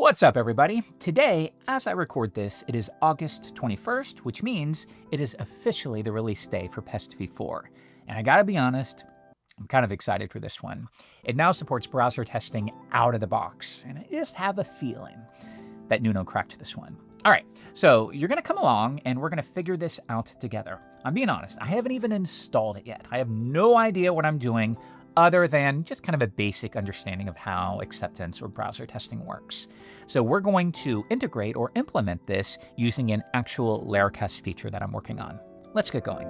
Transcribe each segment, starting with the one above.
What's up, everybody? Today, as I record this, it is August 21st, which means it is officially the release day for Pest v4. And I gotta be honest, I'm kind of excited for this one. It now supports browser testing out of the box, and I just have a feeling that Nuno cracked this one. All right, so you're gonna come along and we're gonna figure this out together. I'm being honest, I haven't even installed it yet. I have no idea what I'm doing other than just kind of a basic understanding of how acceptance or browser testing works. So we're going to integrate or implement this using an actual Laracast feature that I'm working on. Let's get going.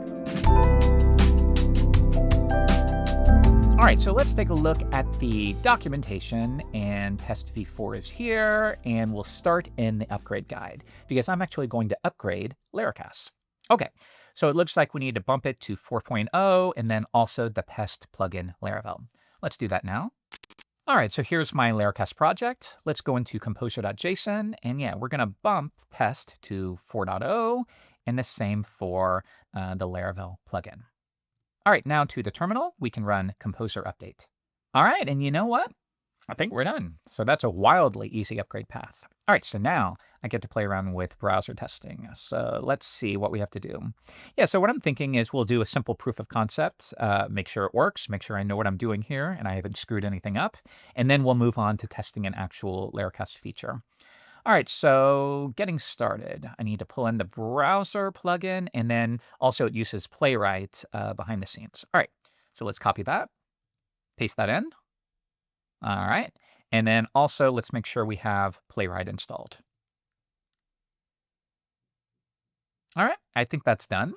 All right, so let's take a look at the documentation, and Pest v4 is here, and we'll start in the upgrade guide because I'm actually going to upgrade Laracasts. Okay, so it looks like we need to bump it to 4.0 and then also the Pest plugin Laravel. Let's do that now. All right, so here's my Laracast project. Let's go into composer.json, and yeah, we're gonna bump Pest to 4.0 and the same for the Laravel plugin. All right, now to the terminal, we can run composer update. All right, and you know what? I think we're done. So that's a wildly easy upgrade path. All right, so now I get to play around with browser testing. So let's see what we have to do. Yeah, so what I'm thinking is we'll do a simple proof of concept, make sure it works, make sure I know what I'm doing here and I haven't screwed anything up, and then we'll move on to testing an actual Laracast feature. All right, so getting started, I need to pull in the browser plugin, and then also it uses Playwright behind the scenes. All right, so let's copy that, paste that in. All right, and then also let's make sure we have Playwright installed. All right, I think that's done.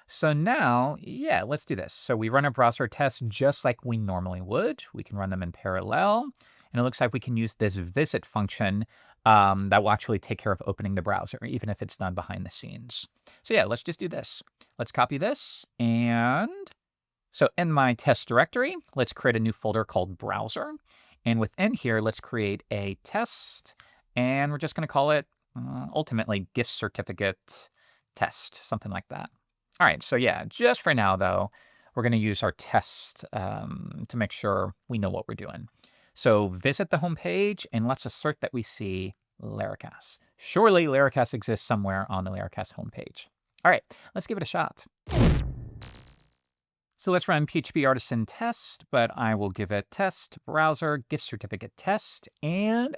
So now, yeah, let's do this. So we run our browser tests just like we normally would. We can run them in parallel. And it looks like we can use this visit function that will actually take care of opening the browser, even if it's done behind the scenes. So yeah, let's just do this. Let's copy this. And so in my test directory, let's create a new folder called browser. And within here, let's create a test. And we're just going to call it ultimately gift certificate test, something like that. All right, so yeah, just for now, though, we're going to use our test to make sure we know what we're doing. So visit the home page, and let's assert that we see Laracasts. Surely Laracasts exists somewhere on the Laracast homepage. All right, let's give it a shot. So let's run PHP Artisan test, but I will give it test, browser, gift certificate test, and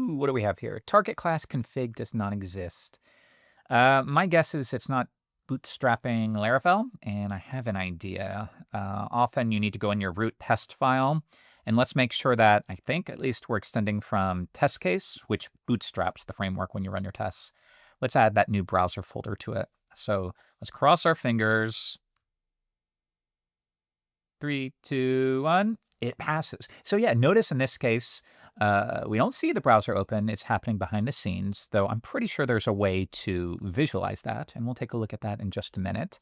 what do we have here? Target class config does not exist. My guess is it's not bootstrapping Laravel, and I have an idea. Often you need to go in your root pest file, and let's make sure that, I think at least we're extending from test case, which bootstraps the framework when you run your tests. Let's add that new browser folder to it. So let's cross our fingers. 3, 2, 1, it passes. So yeah, notice in this case, we don't see the browser open. It's happening behind the scenes, though I'm pretty sure there's a way to visualize that, and we'll take a look at that in just a minute.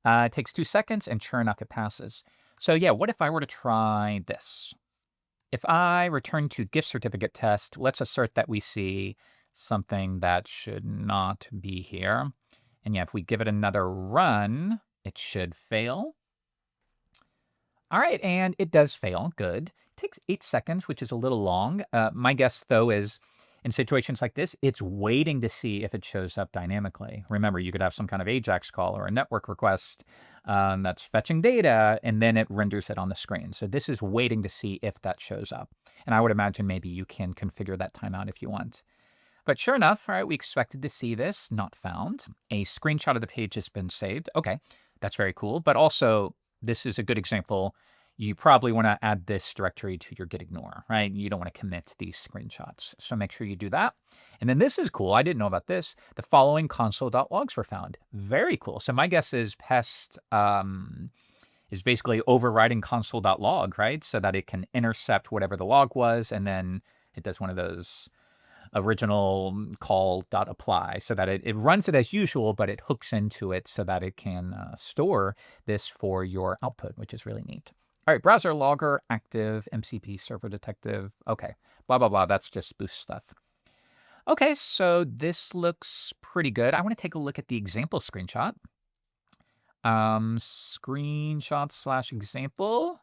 It takes 2 seconds, and sure enough, it passes. So yeah, what if I were to try this? If I return to gift certificate test, let's assert that we see something that should not be here. And yeah, if we give it another run, it should fail. All right, and it does fail. Good. It takes 8 seconds, which is a little long. My guess, though, is in situations like this, it's waiting to see if it shows up dynamically. Remember, you could have some kind of AJAX call or a network request that's fetching data, and then it renders it on the screen. So this is waiting to see if that shows up. And I would imagine maybe you can configure that timeout if you want. But sure enough, all right, we expected to see this, not found. A screenshot of the page has been saved. Okay, that's very cool. But also, this is a good example. You probably want to add this directory to your git ignore, right? You don't want to commit these screenshots. So make sure you do that. And then this is cool. I didn't know about this. The following console.logs were found. Very cool. So my guess is Pest is basically overriding console.log, right? So that it can intercept whatever the log was, and then it does one of those original call.apply so that it runs it as usual, but it hooks into it so that it can store this for your output, which is really neat. All right, browser logger, active, MCP server detective. Okay, blah, blah, blah. That's just boost stuff. Okay, so this looks pretty good. I want to take a look at the example screenshot. Screenshot/example.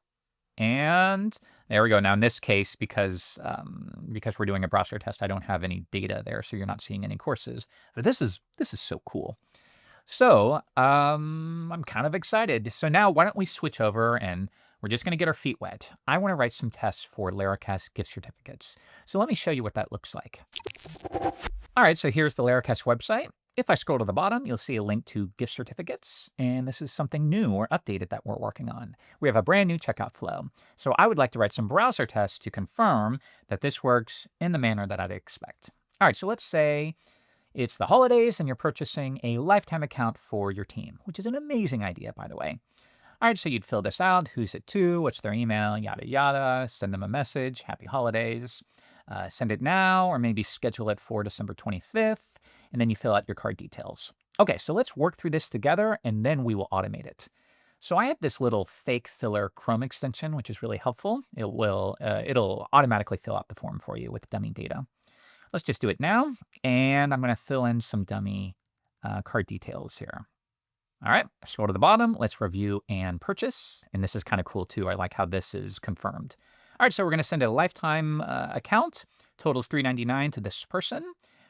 And there we go. Now in this case, because we're doing a browser test, I don't have any data there, so you're not seeing any courses. But this is so cool. So I'm kind of excited. So now why don't we switch over and we're just going to get our feet wet. I want to write some tests for Laracast gift certificates. So let me show you what that looks like. All right, so here's the Laracast website. If I scroll to the bottom, you'll see a link to gift certificates, and this is something new or updated that we're working on. We have a brand new checkout flow. So I would like to write some browser tests to confirm that this works in the manner that I'd expect. All right, so let's say it's the holidays and you're purchasing a lifetime account for your team, which is an amazing idea, by the way. All right, so you'd fill this out. Who's it to? What's their email? Yada, yada. Send them a message. Happy holidays. Send it now, or maybe schedule it for December 25th. And then you fill out your card details. Okay, so let's work through this together, and then we will automate it. So I have this little fake filler Chrome extension, which is really helpful. It'll automatically fill out the form for you with dummy data. Let's just do it now, and I'm going to fill in some dummy card details here. All right, scroll to the bottom. Let's review and purchase. And this is kind of cool too. I like how this is confirmed. All right, so we're going to send a lifetime account. Totals $3.99 to this person.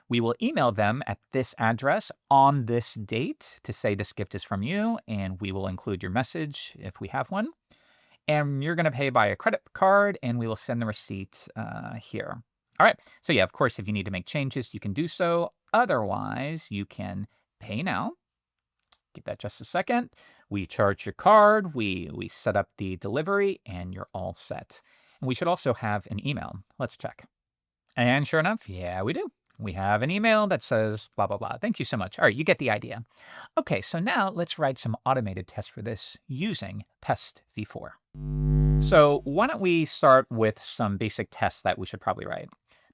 We will email them at this address on this date to say this gift is from you, and we will include your message if we have one. And you're going to pay by a credit card, and we will send the receipt here. All right, so yeah, of course, if you need to make changes, you can do so. Otherwise, you can pay now. Give that just a second. We charge your card, we set up the delivery, and you're all set. And we should also have an email. Let's check. And sure enough, yeah, we do. We have an email that says blah, blah, blah. Thank you so much. All right, you get the idea. Okay, so now let's write some automated tests for this using Pest v4. So why don't we start with some basic tests that we should probably write?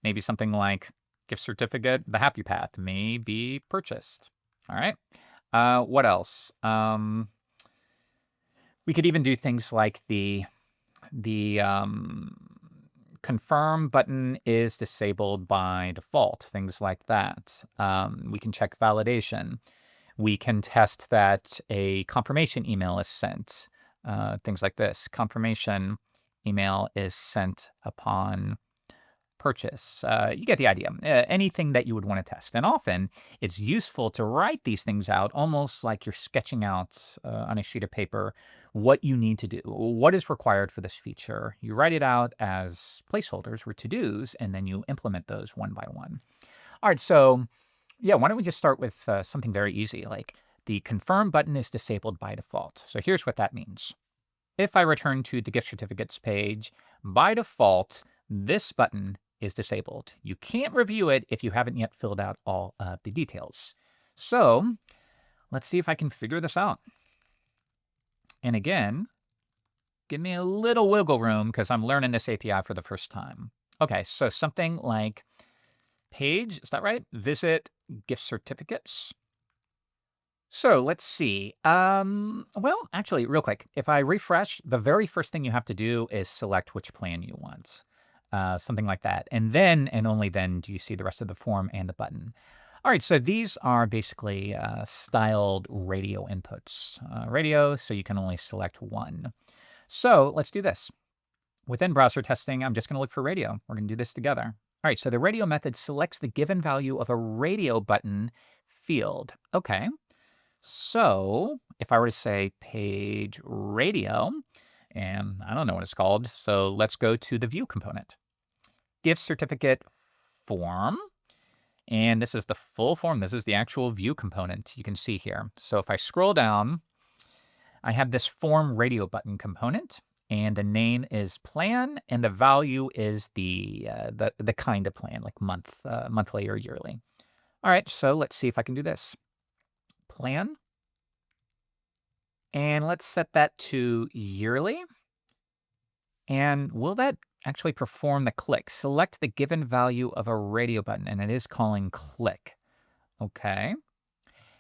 Maybe something like gift certificate, the happy path may be purchased. All right. What else? We could even do things like the confirm button is disabled by default, things like that. We can check validation. We can test that a confirmation email is sent. Things like this. Confirmation email is sent upon purchase. You get the idea. Anything that you would want to test. And often it's useful to write these things out almost like you're sketching out on a sheet of paper what you need to do, what is required for this feature. You write it out as placeholders or to-dos, and then you implement those one by one. All right, so yeah, why don't we just start with something very easy, like the confirm button is disabled by default. So here's what that means. If I return to the gift certificates page, by default, this button is disabled. You can't review it if you haven't yet filled out all of the details. So let's see if I can figure this out. And again, give me a little wiggle room because I'm learning this API for the first time. Okay, so something like page, is that right? Visit gift certificates. So let's see. Well, actually, real quick, if I refresh, the very first thing you have to do is select which plan you want. Something like that. And then, and only then, do you see the rest of the form and the button. All right, so these are basically styled radio inputs. Radio, so you can only select one. So let's do this. Within browser testing, I'm just going to look for radio. We're going to do this together. All right, so the radio method selects the given value of a radio button field. Okay, so if I were to say page radio, and I don't know what it's called, so let's go to the view component. Gift certificate form, and this is the full form. This is the actual view component you can see here. So if I scroll down, I have this form radio button component, and the name is plan, and the value is the kind of plan, like monthly or yearly. All right, so let's see if I can do this. Plan, and let's set that to yearly. And will that actually perform the click? Select the given value of a radio button, and it is calling click. Okay.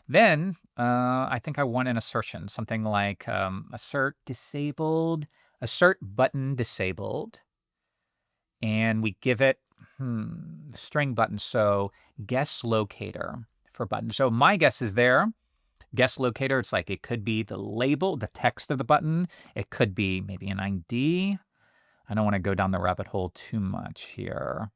Then I think I want an assertion, something like assert disabled, assert button disabled, and we give it string button, so guess locator for button. So my guess is there. Guest locator, it's like it could be the label, the text of the button. It could be maybe an ID. I don't want to go down the rabbit hole too much here.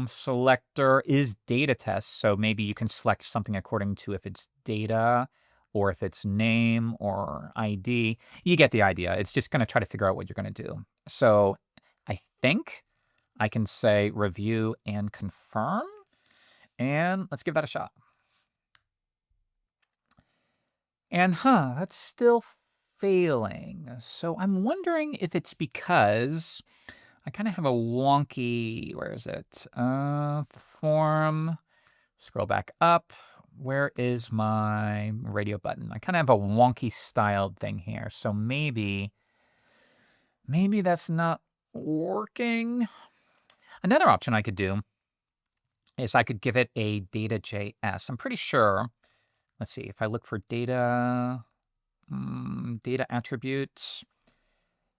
Selector is data test, so maybe you can select something according to if it's data or if it's name or ID. You get the idea. It's just going to try to figure out what you're going to do. So I think I can say review and confirm, and let's give that a shot. And that's still failing. So I'm wondering if it's because I kind of have a wonky, where is it? Form, scroll back up. Where is my radio button? I kind of have a wonky styled thing here. So maybe that's not working. Another option I could do is I could give it a data.js. I'm pretty sure, let's see, if I look for data attributes.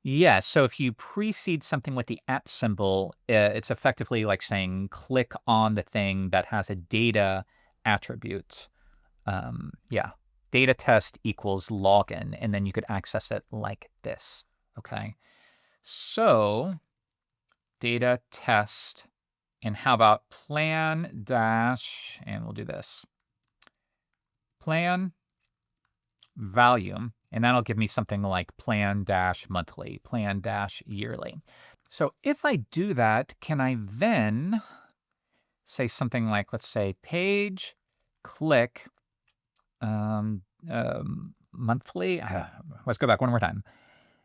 Yeah, so if you precede something with the @ symbol, it's effectively like saying click on the thing that has a data attribute. Yeah, data test equals login, and then you could access it like this. Okay, so data test, and how about plan dash, and we'll do this, plan value, and that'll give me something like plan dash monthly, plan dash yearly. So if I do that, can I then say something like, let's say page click monthly? Let's go back one more time.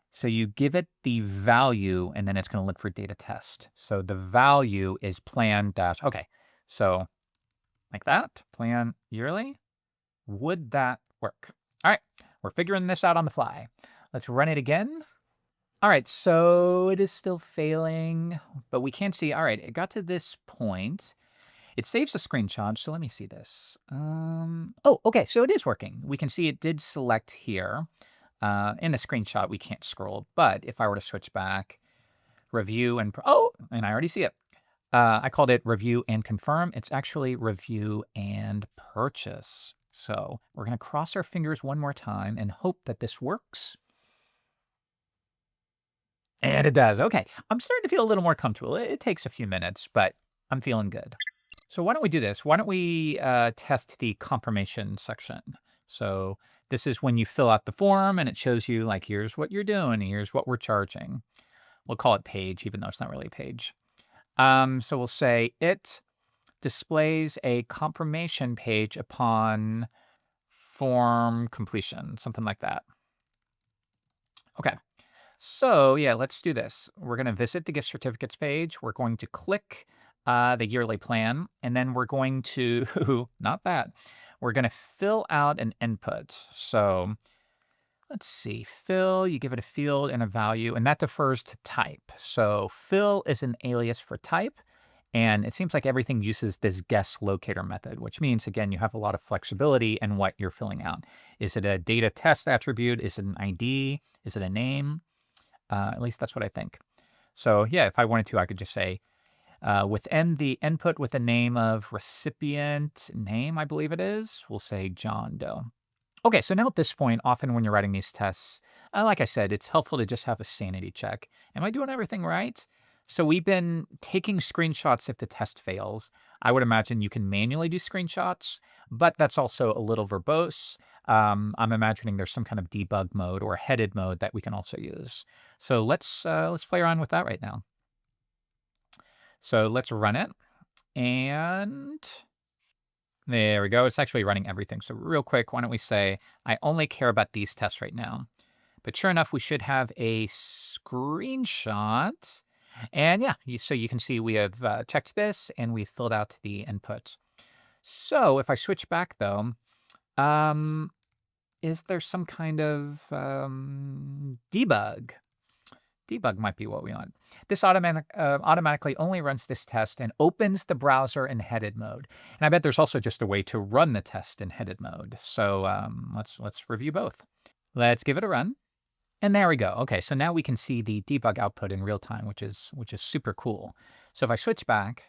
So you give it the value, and then it's going to look for data test. So the value is plan dash. Okay, so like that, plan yearly. Would that work? All right, we're figuring this out on the fly. Let's run it again. All right, so it is still failing, but we can see, all right, it got to this point. It saves a screenshot, so let me see this. Oh, okay, so it is working. We can see it did select here. In the screenshot, we can't scroll, but if I were to switch back, review and, and I already see it. I called it review and confirm. It's actually review and purchase. So we're going to cross our fingers one more time and hope that this works. And it does. Okay, I'm starting to feel a little more comfortable. It takes a few minutes, but I'm feeling good. So why don't we do this? Why don't we test the confirmation section? So this is when you fill out the form and it shows you like, here's what you're doing, here's what we're charging. We'll call it page, even though it's not really a page. So we'll say it displays a confirmation page upon form completion, something like that. Okay, so yeah, let's do this. We're going to visit the gift certificates page. We're going to click the yearly plan, and then we're going to, not that, we're going to fill out an input. So let's see, fill, you give it a field and a value, and that defers to type. So fill is an alias for type, and it seems like everything uses this guest locator method, which means, again, you have a lot of flexibility in what you're filling out. Is it a data test attribute? Is it an ID? Is it a name? At least that's what I think. So yeah, if I wanted to, I could just say, within the input with the name of recipient name, I believe it is, we'll say John Doe. Okay, so now at this point, often when you're writing these tests, like I said, it's helpful to just have a sanity check. Am I doing everything right? So we've been taking screenshots if the test fails. I would imagine you can manually do screenshots, but that's also a little verbose. I'm imagining there's some kind of debug mode or headed mode that we can also use. So let's play around with that right now. So let's run it, and there we go. It's actually running everything. So real quick, why don't we say, I only care about these tests right now. But sure enough, we should have a screenshot. And yeah, so you can see we have checked this and we filled out the input. So if I switch back though, is there some kind of debug? Debug might be what we want. This automatically only runs this test and opens the browser in headed mode. And I bet there's also just a way to run the test in headed mode. So let's review both. Let's give it a run. And there we go. Okay, so now we can see the debug output in real time, which is super cool. So if I switch back,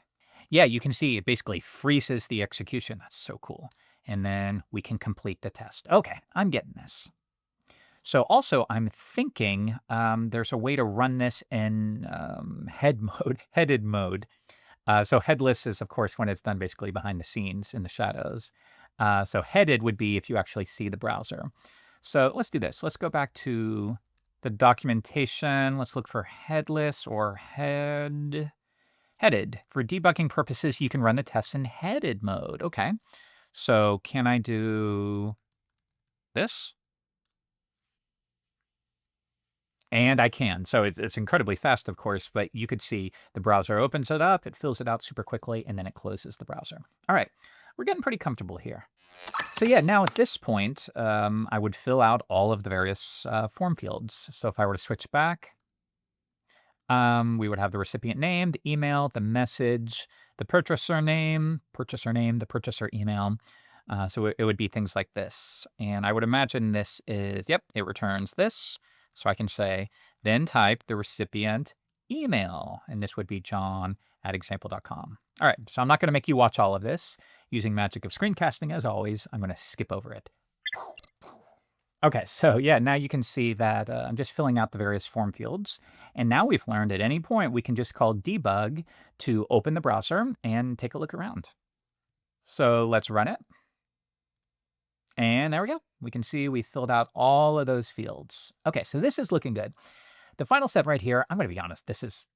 yeah, you can see it basically freezes the execution. That's so cool. and then we can complete the test. Okay, I'm getting this. So also, I'm thinking there's a way to run this in headed mode. So headless is, of course, when it's done basically behind the scenes in the shadows. So headed would be if you actually see the browser. So let's do this. Let's go back to the documentation. Let's look for headless or headed. For debugging purposes, you can run the tests in headed mode. Okay. So can I do this? And I can. So it's incredibly fast, of course, but you could see the browser opens it up, it fills it out super quickly, and then it closes the browser. All right, we're getting pretty comfortable here. So yeah, now at this point, I would fill out all of the various form fields. So if I were to switch back, we would have the recipient name, the email, the message, the purchaser name, the purchaser email. So it would be things like this. And I would imagine this is, yep, it returns this. So I can say, then type the recipient email. And this would be john@example.com. All right, so I'm not going to make you watch all of this. Using magic of screencasting, as always, I'm going to skip over it. Okay, so yeah, now you can see that I'm just filling out the various form fields. And now we've learned at any point we can just call debug to open the browser and take a look around. So let's run it. And there we go. We can see we filled out all of those fields. Okay, so this is looking good. The final step right here, I'm going to be honest, this is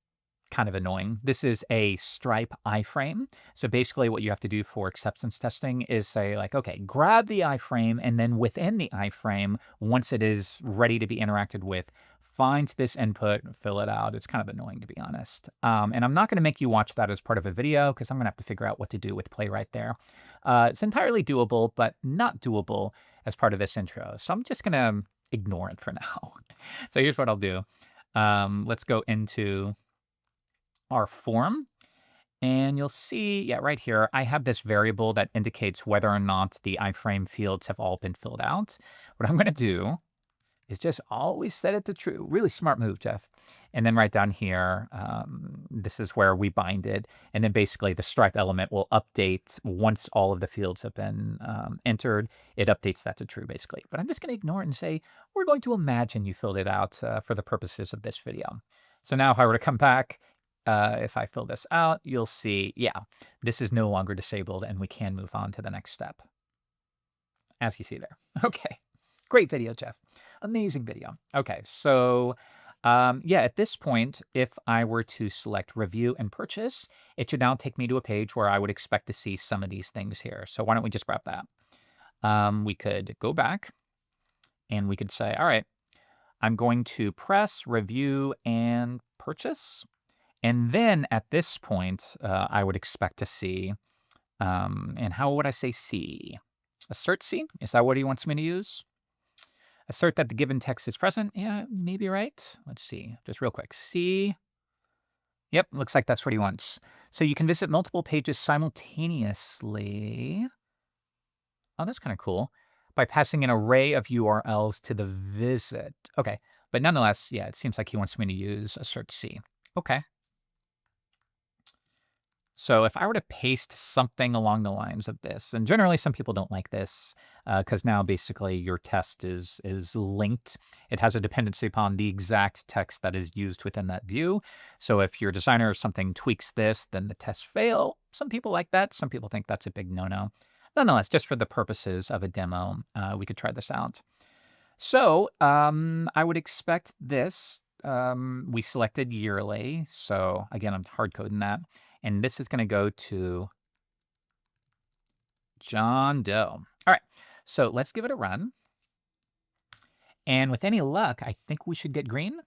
kind of annoying. This is a Stripe iframe. So basically what you have to do for acceptance testing is say like, okay, grab the iframe, and then within the iframe, once it is ready to be interacted with, find this input, fill it out. It's kind of annoying, to be honest. And I'm not going to make you watch that as part of a video because I'm going to have to figure out what to do with Playwright there. It's entirely doable, but not doable as part of this intro. So I'm just going to ignore it for now. So here's what I'll do. Let's go into our form. And you'll see, yeah, right here, I have this variable that indicates whether or not the iframe fields have all been filled out. What I'm going to do is just always set it to true. Really smart move, Jeff. And then right down here, this is where we bind it. And then basically the Stripe element will update once all of the fields have been entered. It updates that to true, basically. But I'm just going to ignore it and say, we're going to imagine you filled it out for the purposes of this video. So now if I were to come back, if I fill this out, you'll see, yeah, this is no longer disabled and we can move on to the next step. As you see there. Okay. Great video, Jeff. Amazing video. Okay, so yeah, at this point, if I were to select review and purchase, it should now take me to a page where I would expect to see some of these things here. So why don't we just grab that? We could go back and we could say, all right, I'm going to press review and purchase. And then at this point, I would expect to see, and how would I say see? Assert C? Is that what he wants me to use? Assert that the given text is present. Yeah, maybe right. Let's see, just real quick. C. Yep, looks like that's what he wants. So you can visit multiple pages simultaneously. Oh, that's kind of cool. By passing an array of URLs to the visit. Okay, but nonetheless, yeah, it seems like he wants me to use assert C. Okay. So if I were to paste something along the lines of this, and generally some people don't like this because now basically your test is linked. It has a dependency upon the exact text that is used within that view. So if your designer or something tweaks this, then the tests fail. Some people like that. Some people think that's a big no-no. Nonetheless, just for the purposes of a demo, we could try this out. So I would expect this. We selected yearly. So again, I'm hard coding that. And this is going to go to John Doe. All right, so let's give it a run. And with any luck, I think we should get green.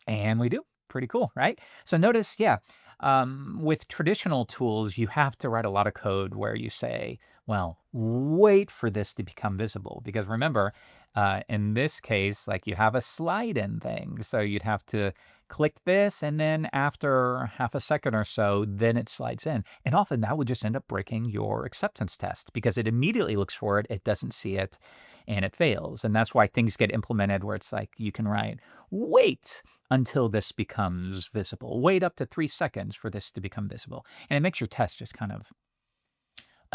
And we do. Pretty cool, right? So notice, yeah, with traditional tools, you have to write a lot of code where you say, well, wait for this to become visible. Because remember, in this case, like you have a slide in thing. So you'd have to click this, and then after half a second or so, then it slides in. And often that would just end up breaking your acceptance test because it immediately looks for it, it doesn't see it, and it fails. And that's why things get implemented where it's like you can write, wait until this becomes visible. Wait up to 3 seconds for this to become visible. And it makes your test just kind of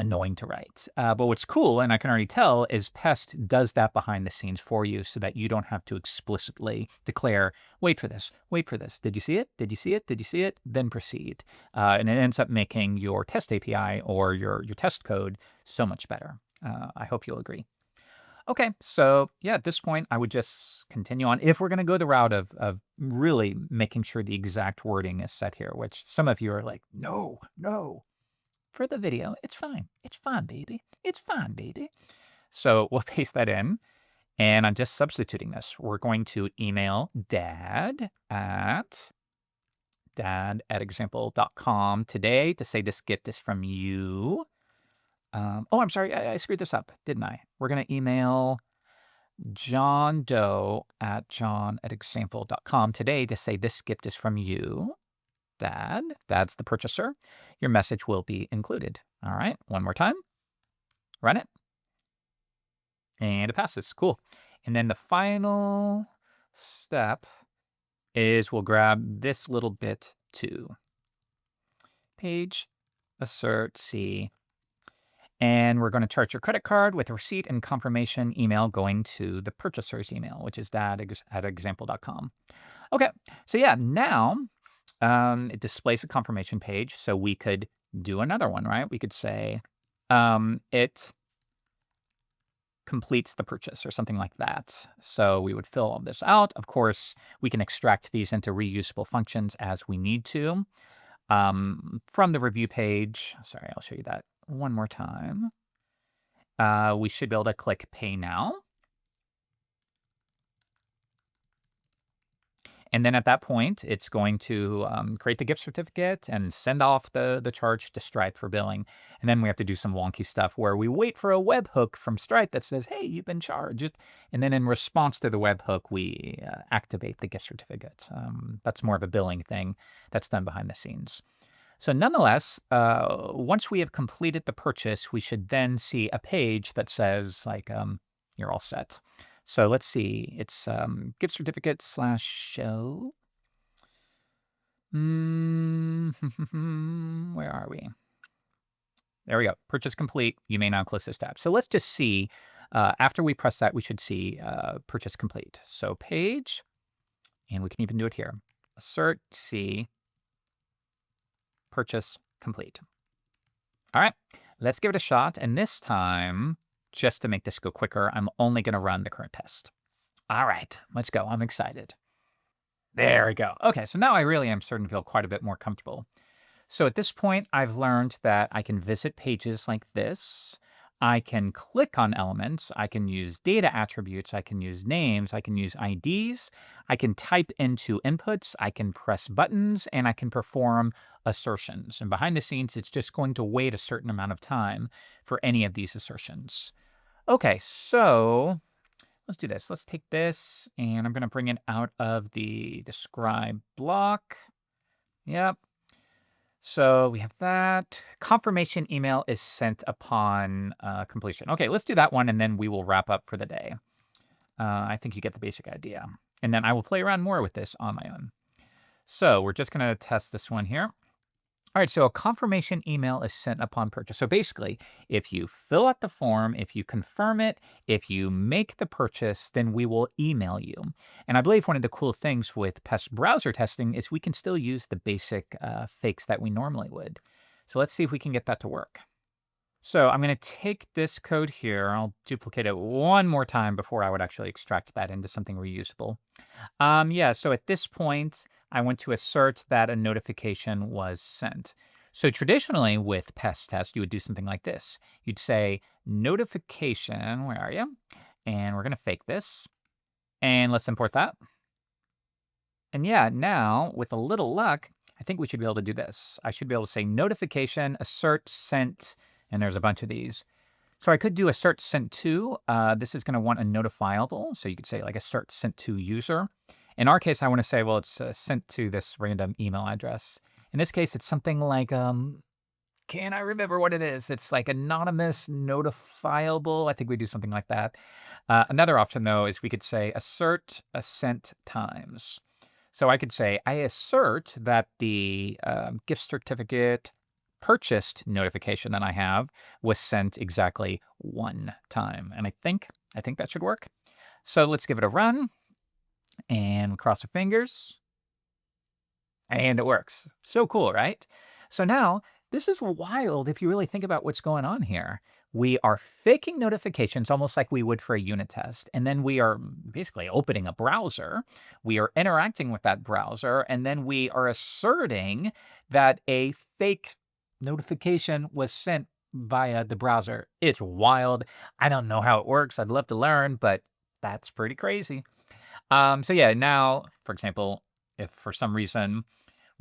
annoying to write. But what's cool, and I can already tell, is Pest does that behind the scenes for you so that you don't have to explicitly declare, wait for this, wait for this. Did you see it? Did you see it? Did you see it? Then proceed. And it ends up making your test API or your test code so much better. I hope you'll agree. Okay, so yeah, at this point, I would just continue on. If we're going to go the route of really making sure the exact wording is set here, which some of you are like, no, no. For the video, it's fine. It's fine, baby. It's fine, baby. So we'll paste that in, and I'm just substituting this. We're going to email dad@example.com today to say this gift is from you. Oh, I'm sorry. I screwed this up, didn't I? We're going to email John Doe at john@example.com today to say this gift is from you, Dad. Dad's the purchaser. Your message will be included. All right. One more time. Run it. And it passes. Cool. And then the final step is we'll grab this little bit too. Page, assert, C. And we're going to charge your credit card with a receipt and confirmation email going to the purchaser's email, which is dad@example.com. Okay. So yeah, now it displays a confirmation page. So we could do another one, right? We could say it completes the purchase or something like that. So we would fill all this out. Of course, we can extract these into reusable functions as we need to. From the review page, sorry, I'll show you that one more time. We should be able to click Pay Now. And then at that point, it's going to create the gift certificate and send off the charge to Stripe for billing. And then we have to do some wonky stuff where we wait for a webhook from Stripe that says, hey, you've been charged. And then in response to the webhook, we activate the gift certificate. That's more of a billing thing that's done behind the scenes. So nonetheless, once we have completed the purchase, we should then see a page that says, like, you're all set. So let's see. It's gift certificate /show. Where are we? There we go. Purchase complete. You may now close this tab. So let's just see. After we press that, we should see purchase complete. So page, and we can even do it here. Assert C. Purchase complete. All right, let's give it a shot. And this time, just to make this go quicker, I'm only going to run the current test. All right, let's go. I'm excited. There we go. Okay, so now I really am starting to feel quite a bit more comfortable. So at this point, I've learned that I can visit pages like this. I can click on elements. I can use data attributes. I can use names. I can use IDs. I can type into inputs. I can press buttons, and I can perform assertions. And behind the scenes, it's just going to wait a certain amount of time for any of these assertions. Okay, so let's do this. Let's take this, and I'm going to bring it out of the describe block. Yep. So we have that. Confirmation email is sent upon completion. Okay, let's do that one, and then we will wrap up for the day. I think you get the basic idea. And then I will play around more with this on my own. So we're just going to test this one here. All right, so a confirmation email is sent upon purchase. So basically, if you fill out the form, if you confirm it, if you make the purchase, then we will email you. And I believe one of the cool things with Pest browser testing is we can still use the basic fakes that we normally would. So let's see if we can get that to work. So I'm going to take this code here. I'll duplicate it one more time before I would actually extract that into something reusable. Yeah, so at this point, I want to assert that a notification was sent. So traditionally with Pest test, you would do something like this. You'd say notification, where are you? And we're going to fake this. And let's import that. And yeah, now with a little luck, I think we should be able to do this. I should be able to say notification, assert, sent, and there's a bunch of these. So I could do assert sent to. This is going to want a notifiable. So you could say like assert sent to user. In our case, I want to say, well, it's sent to this random email address. In this case, it's something like, can I remember what it is? It's like anonymous notifiable. I think we do something like that. Another option, though, is we could say assert a sent times. So I could say, I assert that the gift certificate purchased notification that I have was sent exactly 1 time. And I think that should work. So let's give it a run and cross our fingers. And it works. So cool, right? So now, this is wild if you really think about what's going on here. We are faking notifications almost like we would for a unit test. And then we are basically opening a browser. We are interacting with that browser. And then we are asserting that a fake notification was sent via the browser. It's wild. I don't know how it works. I'd love to learn, but that's pretty crazy. So yeah, now, for example, if for some reason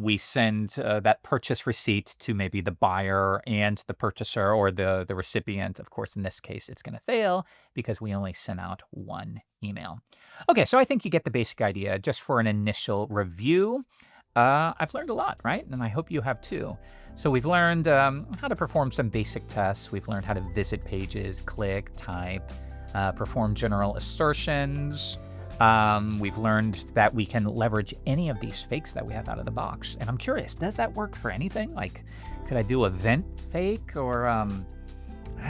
we send that purchase receipt to maybe the buyer and the purchaser or the recipient, of course, in this case, it's going to fail because we only sent out 1 email. Okay, so I think you get the basic idea. Just for an initial review, I've learned a lot, right? And I hope you have too. So we've learned how to perform some basic tests. We've learned how to visit pages, click, type, perform general assertions. We've learned that we can leverage any of these fakes that we have out of the box. And I'm curious, does that work for anything? Like, could I do a vent fake or, I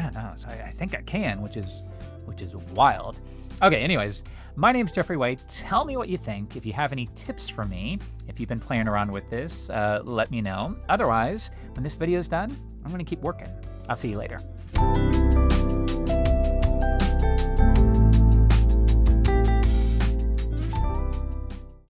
don't know. So I think I can, which is wild. Okay, anyways, my name's Jeffrey White. Tell me what you think. If you have any tips for me, if you've been playing around with this, let me know. Otherwise, when this video is done, I'm going to keep working. I'll see you later.